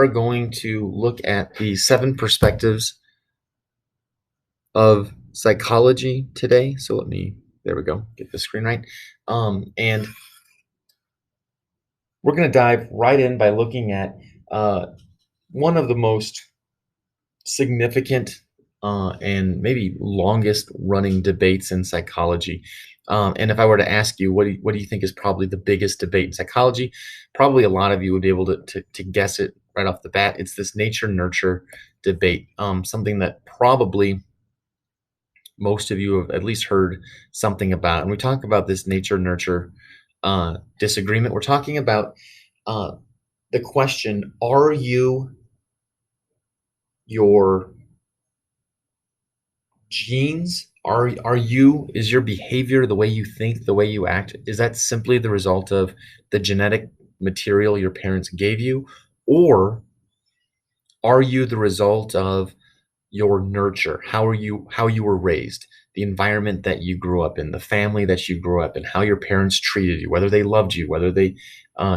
are going to look at the 7 perspectives of psychology today. So there we go, get the screen right. And we're going to dive right in by looking at uh, one of the most significant and maybe longest running debates in psychology. And if I were to ask you, what do you think is probably the biggest debate in psychology? Probably a lot of you would be able to guess it right off the bat. It's this nature nurture debate, something that probably most of you have at least heard something about. And we talk about this nature nurture disagreement. We're talking about uh, the question: are you your genes? Are you is your behavior, the way you think, the way you act, is that simply the result of the genetic material your parents gave you, or are you the result of your nurture? How you were raised, the environment that you grew up in, the family that you grew up in, how your parents treated you, whether they loved you, whether they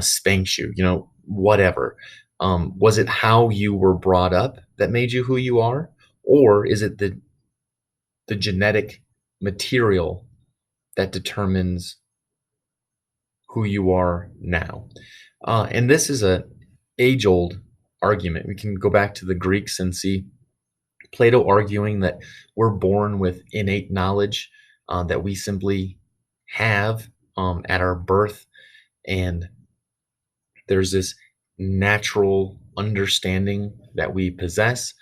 spanked you, whatever. Was it how you were brought up that made you who you are, or is it the genetic material that determines who you are now? And this is a age-old argument. We can go back to the Greeks and see Plato arguing that we're born with innate knowledge that we simply have at our birth, and there's this natural understanding that we possess.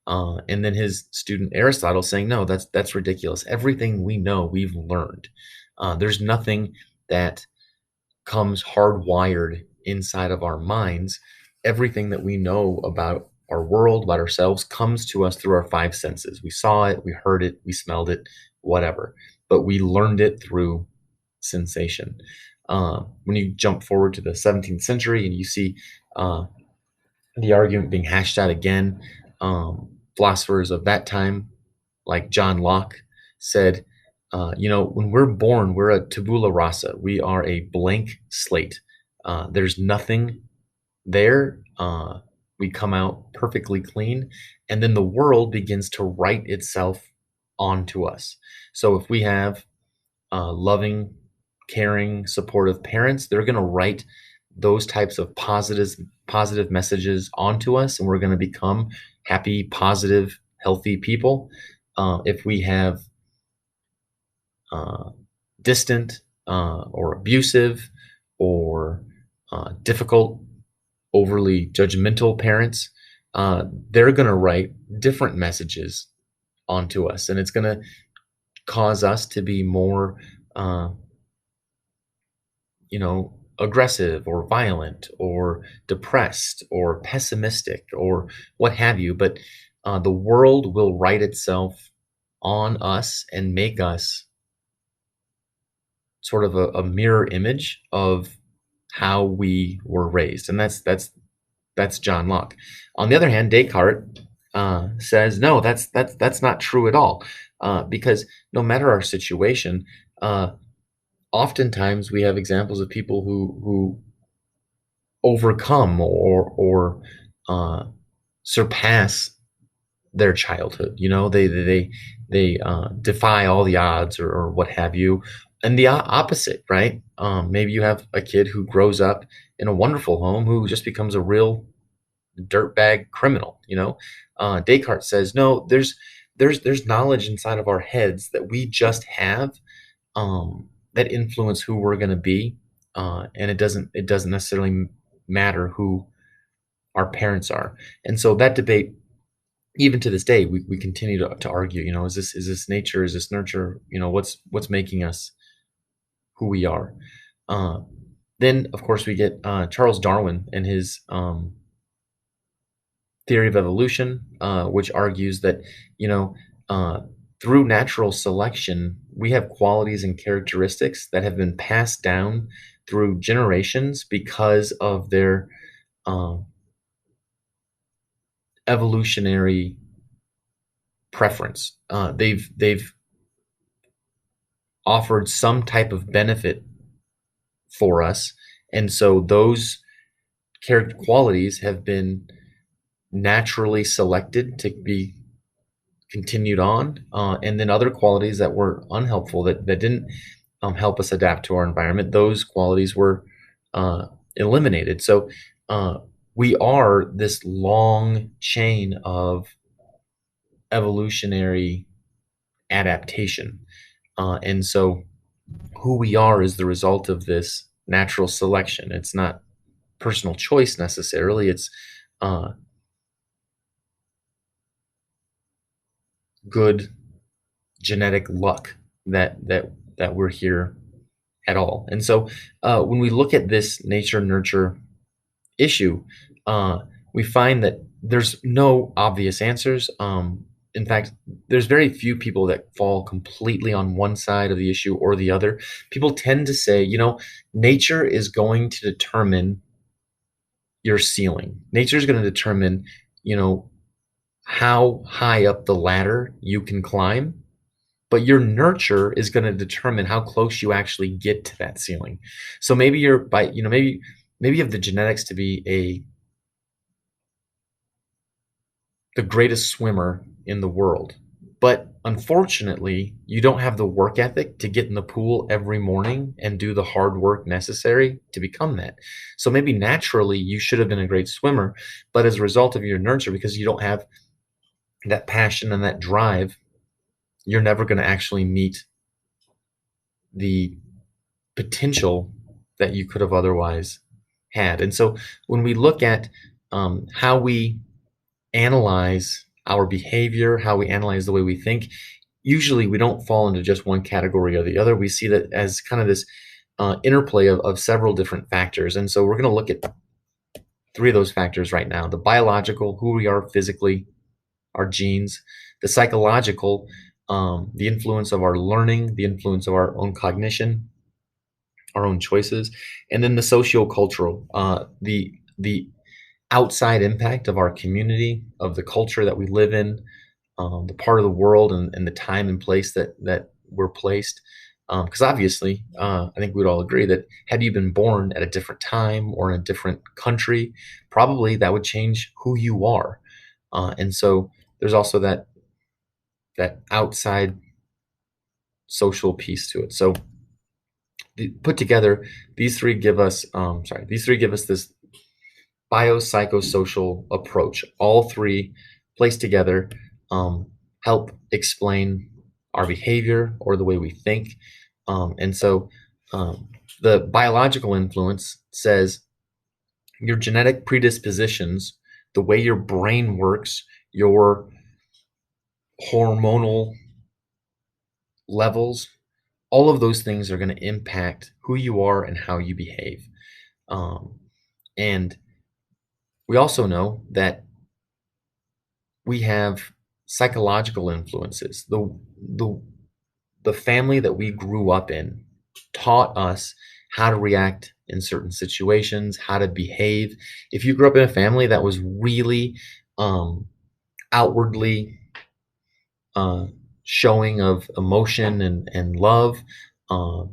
And then his student Aristotle saying, no, that's ridiculous. Everything we know, we've learned. There's nothing that comes hardwired inside of our minds. Everything that we know about our world, about ourselves, comes to us through our 5 senses. We saw it, we heard it, we smelled it, whatever. But we learned it through sensation. When you jump forward to the 17th century and you see uh, the argument being hashed out again, philosophers of that time, like John Locke, said, when we're born, we're a tabula rasa. We are a blank slate. There's nothing there. We come out perfectly clean, and then the world begins to write itself onto us. So if we have loving, caring, supportive parents, they're going to write those types of positive messages onto us, and we're going to become happy, positive, healthy people. If we have uh, distant or abusive or difficult, overly judgmental parents, they're going to write different messages onto us, and it's going to cause us to be more, uh, aggressive or violent or depressed or pessimistic or what have you. But the world will write itself on us and make us sort of a mirror image of how we were raised, and that's John Locke. On the other hand, Descartes says no, that's not true at all, because no matter our situation, oftentimes we have examples of people who overcome or uh, surpass their childhood. They defy all the odds or what have you. And the opposite, right? Maybe you have a kid who grows up in a wonderful home who just becomes a real dirtbag criminal. Descartes says no. There's knowledge inside of our heads that we just have, that influence who we're going to be, and it doesn't necessarily matter who our parents are. And so that debate, even to this day, we continue to argue. Is this nature? Is this nurture? What's making us who we are? Uh, then, of course, we get Charles Darwin and his theory of evolution, which argues that you know uh, through natural selection, we have qualities and characteristics that have been passed down through generations because of their um, evolutionary preference. They've offered some type of benefit for us, and so those character qualities have been naturally selected to be continued on, and then other qualities that were unhelpful that didn't help us adapt to our environment, those qualities were uh, eliminated. So uh, we are this long chain of evolutionary adaptation. And so who we are is the result of this natural selection. It's not personal choice necessarily. It's uh, good genetic luck that we're here at all. And so when we look at this nature nurture issue, uh, we find that there's no obvious answers. In fact, there's very few people that fall completely on one side of the issue or the other. People tend to say, nature is going to determine your ceiling. Nature is going to determine, you know, how high up the ladder you can climb, but your nurture is going to determine how close you actually get to that ceiling. So maybe you're by, maybe you have the genetics to be the greatest swimmer in the world. But unfortunately, you don't have the work ethic to get in the pool every morning and do the hard work necessary to become that. So maybe naturally you should have been a great swimmer, but as a result of your nurture, because you don't have that passion and that drive, you're never going to actually meet the potential that you could have otherwise had. And so when we look at how we analyze our behavior, how we analyze the way we think, usually we don't fall into just one category or the other. We see that as kind of this interplay of several different factors. And so we're going to look at three of those factors right now: the biological, who we are physically, our genes; the psychological, the influence of our learning, the influence of our own cognition, our own choices; and then the socio-cultural, the outside impact of our community, of the culture that we live in, the part of the world and the time and place that we're placed. Because obviously, I think we'd all agree that had you been born at a different time or in a different country, probably that would change who you are. And so there's also that outside social piece to it. So put together, these three give us this biopsychosocial approach. All three placed together um, help explain our behavior or the way we think. And so um, the biological influence says your genetic predispositions, the way your brain works, your hormonal levels, all of those things are going to impact who you are and how you behave. And we also know that we have psychological influences. The family that we grew up in taught us how to react in certain situations, how to behave. If you grew up in a family that was really um, outwardly uh, showing of emotion and love,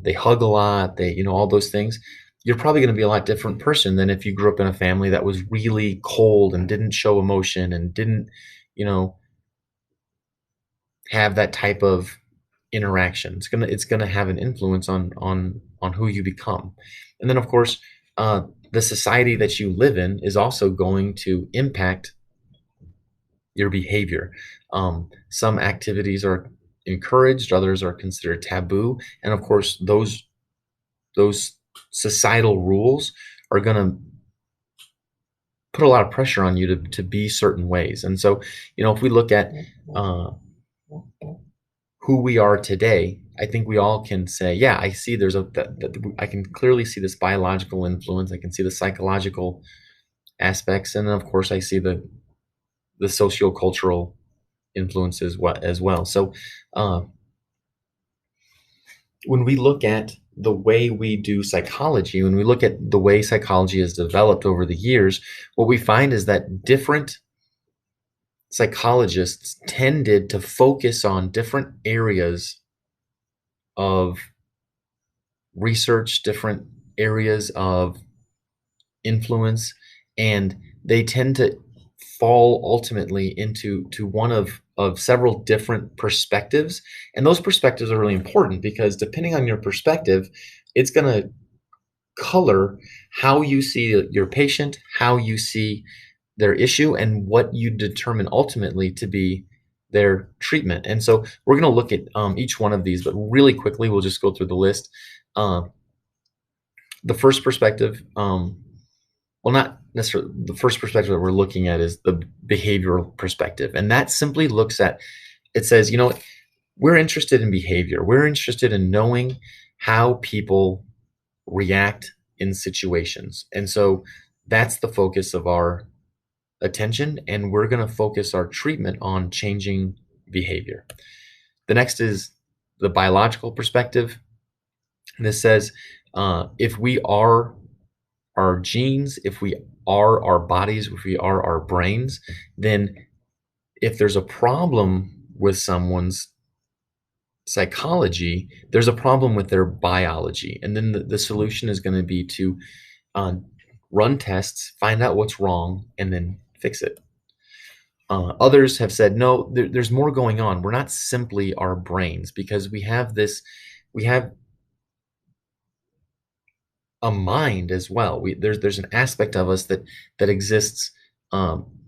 they hug a lot, all those things. You're probably going to be a lot different person than if you grew up in a family that was really cold and didn't show emotion and didn't, you know, have that type of interaction. It's gonna have an influence on who you become. And then of course, the society that you live in is also going to impact your behavior. Some activities are encouraged, others are considered taboo, and of course, those societal rules are gonna put a lot of pressure on you to be certain ways. And so, if we look at uh, who we are today, I think we all can say, yeah, I see that I can clearly see this biological influence. I can see the psychological aspects, and then of course I see the sociocultural influences as well. So uh, when we look at the way we do psychology, when we look at the way psychology has developed over the years, what we find is that different psychologists tended to focus on different areas of research, different areas of influence, and they tend to fall ultimately into one of several different perspectives, and those perspectives are really important because depending on your perspective, it's going to color how you see your patient, how you see their issue, and what you determine ultimately to be their treatment. And so we're going to look at each one of these, but really quickly, we'll just go through the list. Uh, the first perspective, well, not necessarily the first perspective that we're looking at is the behavioral perspective. And that simply looks at, it says, we're interested in behavior. We're interested in knowing how people react in situations. And so that's the focus of our attention. And we're going to focus our treatment on changing behavior. The next is the biological perspective. This says if we are our genes, if we are our bodies, if we are our brains, then if there's a problem with someone's psychology, there's a problem with their biology. And then the solution is going to be to uh, run tests, find out what's wrong, and then fix it. Others have said, no, there's more going on. We're not simply our brains because we have a mind as well. There's an aspect of us that exists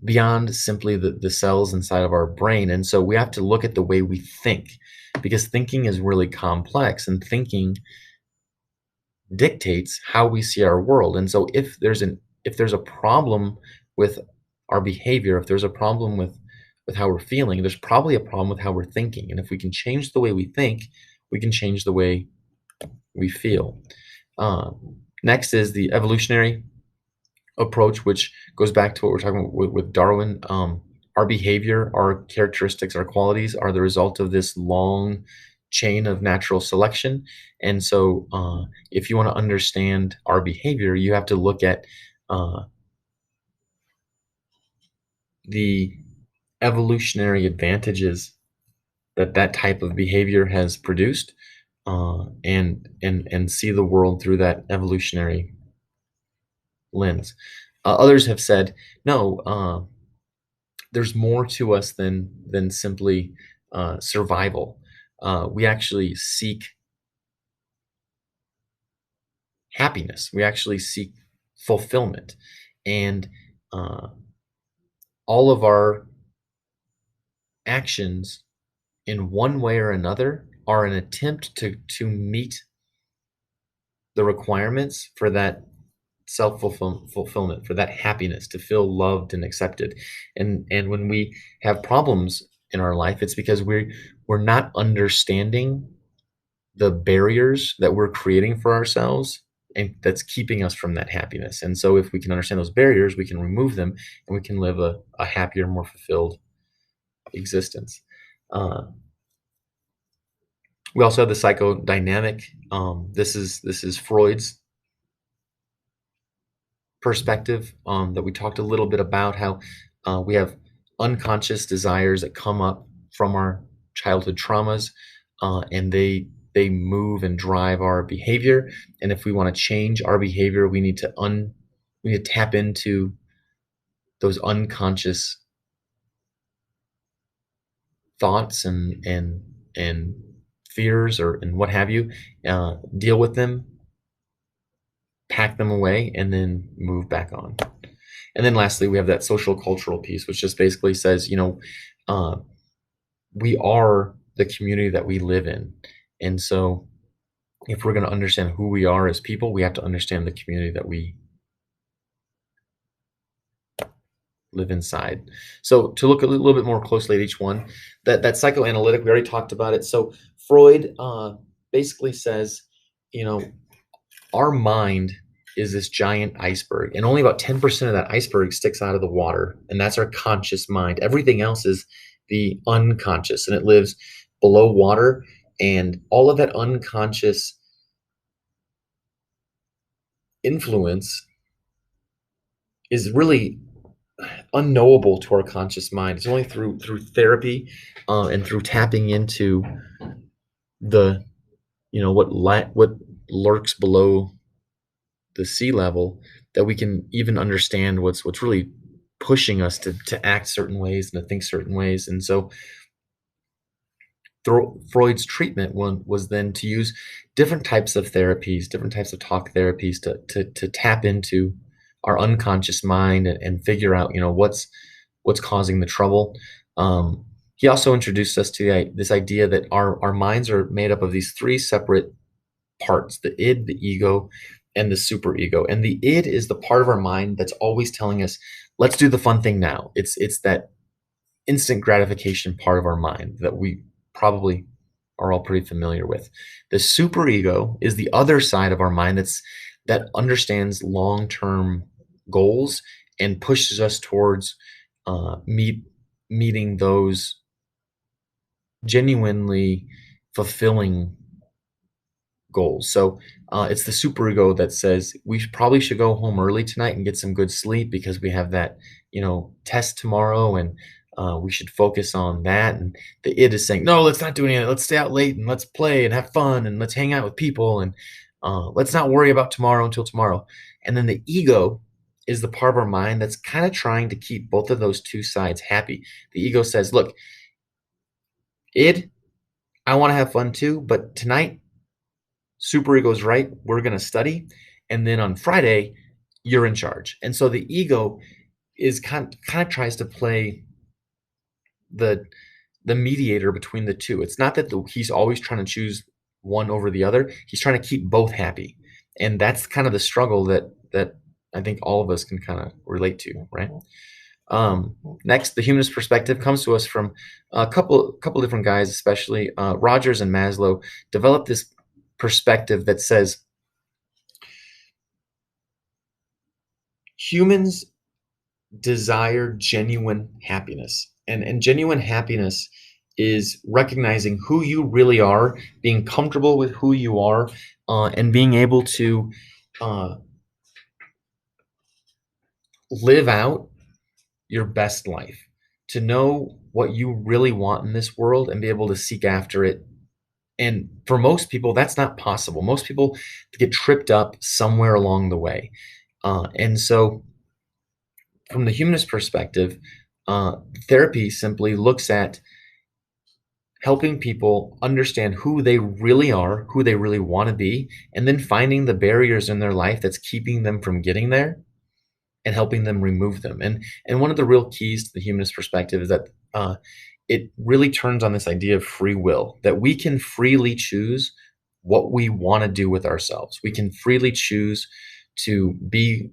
beyond simply the cells inside of our brain, and so we have to look at the way we think because thinking is really complex, and thinking dictates how we see our world. And so if there's a problem with our behavior, if there's a problem with how we're feeling, there's probably a problem with how we're thinking. And if we can change the way we think, we can change the way we feel. Uh, Next is the evolutionary approach, which goes back to what we're talking about with Darwin. Our behavior, our characteristics, our qualities are the result of this long chain of natural selection. And so, if you want to understand our behavior, you have to look at the evolutionary advantages that type of behavior has produced, and see the world through that evolutionary lens. Others have said, no, there's more to us than simply survival. We actually seek happiness. We actually seek fulfillment, and uh, all of our actions, in one way or another, are an attempt to meet the requirements for that self fulfillment, for that happiness, to feel loved and accepted. And when we have problems in our life, it's because we're not understanding the barriers that we're creating for ourselves, and that's keeping us from that happiness. And so if we can understand those barriers, we can remove them, and we can live a happier, more fulfilled existence. uh, we also have the psychodynamic. This is Freud's perspective, that we talked a little bit about how we have unconscious desires that come up from our childhood traumas, and they move and drive our behavior. And if we want to change our behavior, we need to tap into those unconscious thoughts and fears, or and what have you, deal with them, pack them away, and then move back on. And then lastly, we have that social cultural piece, which just basically says, uh, we are the community that we live in. And so if we're going to understand who we are as people, we have to understand the community that we live inside. So to look a little bit more closely at each one, that psychoanalytic, we already talked about it. So Freud basically says, you know, our mind is this giant iceberg, and only about 10% of that iceberg sticks out of the water, and that's our conscious mind. Everything else is the unconscious, and it lives below water, and all of that unconscious influence is really unknowable to our conscious mind. It's only through therapy, and through tapping into the what lurks below the sea level, that we can even understand what's really pushing us to act certain ways and to think certain ways. And so Freud's treatment was then to use different types of therapies, different types of talk therapies to tap into our unconscious mind and figure out, what's causing the trouble. He also introduced us to this idea that our minds are made up of these three separate parts: the id, the ego, and the superego. And the id is the part of our mind that's always telling us, let's do the fun thing now. It's that instant gratification part of our mind that we probably are all pretty familiar with. The superego is the other side of our mind that understands long-term goals and pushes us towards meeting those genuinely fulfilling goals. So it's the superego that says we probably should go home early tonight and get some good sleep because we have that, test tomorrow, and we should focus on that. And the id is saying, no, let's not do any of that. Let's stay out late and let's play and have fun and let's hang out with people, and let's not worry about tomorrow until tomorrow. And then the ego is the part of our mind that's kind of trying to keep both of those two sides happy. The ego says, look, id, I want to have fun too, but tonight superego's right, we're going to study, and then on Friday you're in charge. And so the ego is kind of tries to play the mediator between the two. It's not that he's always trying to choose one over the other. He's trying to keep both happy, and that's kind of the struggle that I think all of us can kind of relate to, right? Next, the humanist perspective comes to us from a couple different guys, especially Rogers and Maslow developed this perspective that says humans desire genuine happiness. And genuine happiness is recognizing who you really are, being comfortable with who you are, and being able to live out your best life, to know what you really want in this world and be able to seek after it. And for most people, that's not possible. Most people get tripped up somewhere along the way. And so, from the humanist perspective, therapy simply looks at helping people understand who they really are, who they really want to be, and then finding the barriers in their life that's keeping them from getting there and helping them remove them. And one of the real keys to the humanist perspective is that it really turns on this idea of free will, that we can freely choose what we want to do with ourselves. We can freely choose to be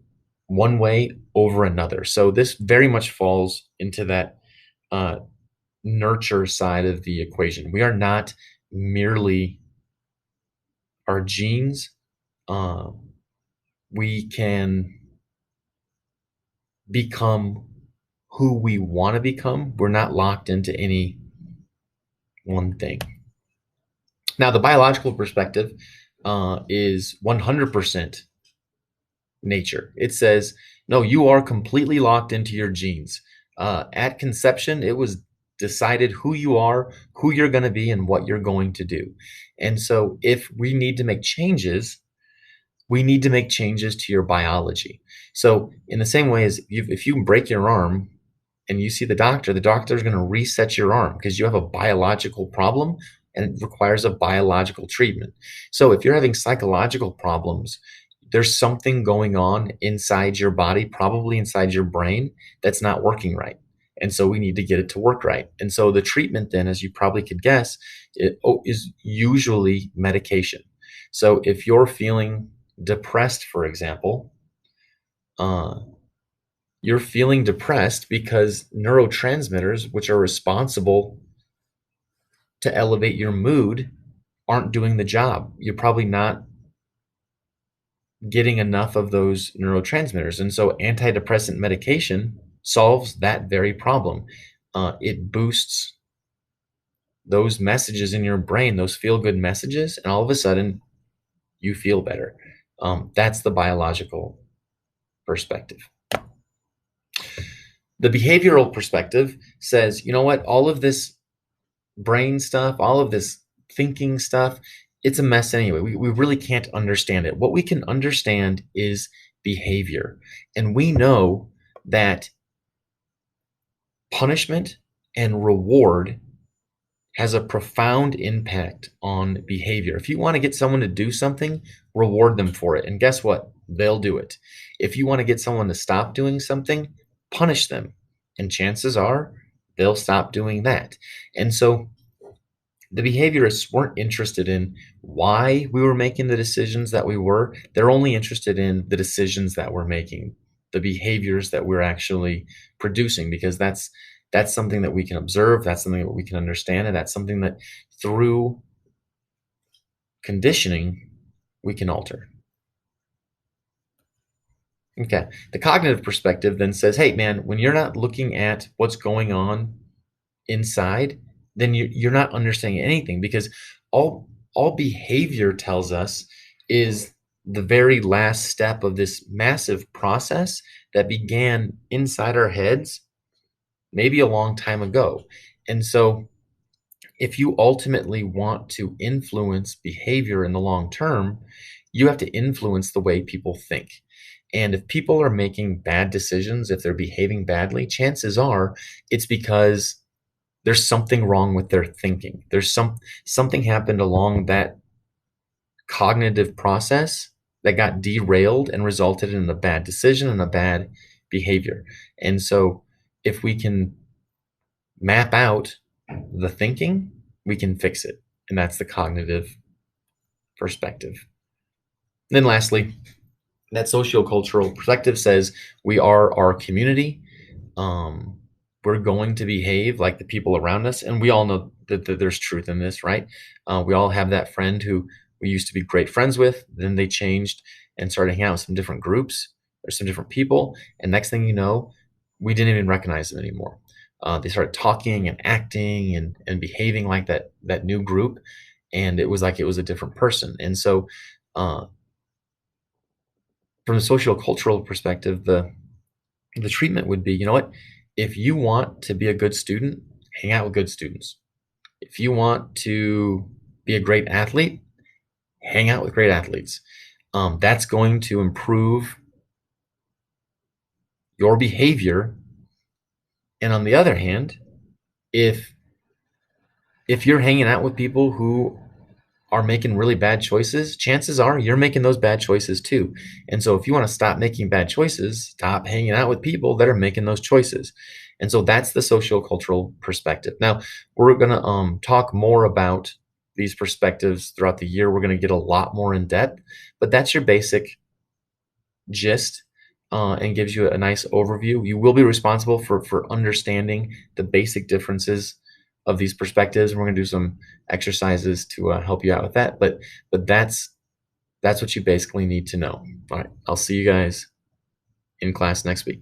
one way over another. So this very much falls into that nurture side of the equation. We are not merely our genes. We can become who we want to become. We're not locked into any one thing. Now, the biological perspective is 100% nature. It says, no, you are completely locked into your genes. At conception, it was decided who you are, who you're going to be, and what you're going to do. And so if we need to make changes, we need to make changes to your biology. So in the same way as if you break your arm and you see the doctor is going to reset your arm because you have a biological problem and it requires a biological treatment. So if you're having psychological problems, there's something going on inside your body, probably inside your brain, that's not working right. And so we need to get it to work right. And so the treatment then, as you probably could guess, is usually medication. So if you're feeling depressed, for example, you're feeling depressed because neurotransmitters, which are responsible to elevate your mood, aren't doing the job. You're probably not getting enough of those neurotransmitters. And so antidepressant medication solves that very problem. It boosts those messages in your brain, those feel-good messages, and all of a sudden you feel better. That's the biological perspective. The behavioral perspective says, you know what, all of this brain stuff, all of this thinking stuff, it's a mess anyway. We really can't understand it. What we can understand is behavior. And we know that punishment and reward has a profound impact on behavior. If you want to get someone to do something, reward them for it. And guess what? They'll do it. If you want to get someone to stop doing something, punish them. And chances are they'll stop doing that. And so the behaviorists weren't interested in why we were making the decisions that we were. They're only interested in the decisions that we're making, the behaviors that we're actually producing, because that's something that we can observe, that's something that we can understand, and that's something that through conditioning we can alter. Okay. The cognitive perspective then says, hey, man, when you're not looking at what's going on inside, then you're not understanding anything, because all behavior tells us is the very last step of this massive process that began inside our heads maybe a long time ago. And so if you ultimately want to influence behavior in the long term, you have to influence the way people think. And if people are making bad decisions, if they're behaving badly, chances are it's because there's something wrong with their thinking. There's something happened along that cognitive process that got derailed and resulted in a bad decision and a bad behavior. And so if we can map out the thinking, we can fix it. And that's the cognitive perspective. And then lastly, that sociocultural perspective says we are our community. Um, we're going to behave like the people around us. And we all know that there's truth in this, right? We all have that friend who we used to be great friends with. Then they changed and started hanging out with some different groups or some different people. And next thing you know, we didn't even recognize them anymore. They started talking and acting and behaving like that new group. And it was like it was a different person. And so, uh, from a social cultural perspective, the treatment would be, you know what? If you want to be a good student, hang out with good students. If you want to be a great athlete, hang out with great athletes. That's going to improve your behavior. And on the other hand, if you're hanging out with people who are making really bad choices, chances are you're making those bad choices too. And so if you want to stop making bad choices, stop hanging out with people that are making those choices. And so that's the social cultural perspective. Now, we're going to talk more about these perspectives throughout the year. We're going to get a lot more in depth, but that's your basic gist, and gives you a nice overview. You will be responsible for understanding the basic differences of these perspectives. And we're going to do some exercises to help you out with that. But that's what you basically need to know. All right, I'll see you guys in class next week.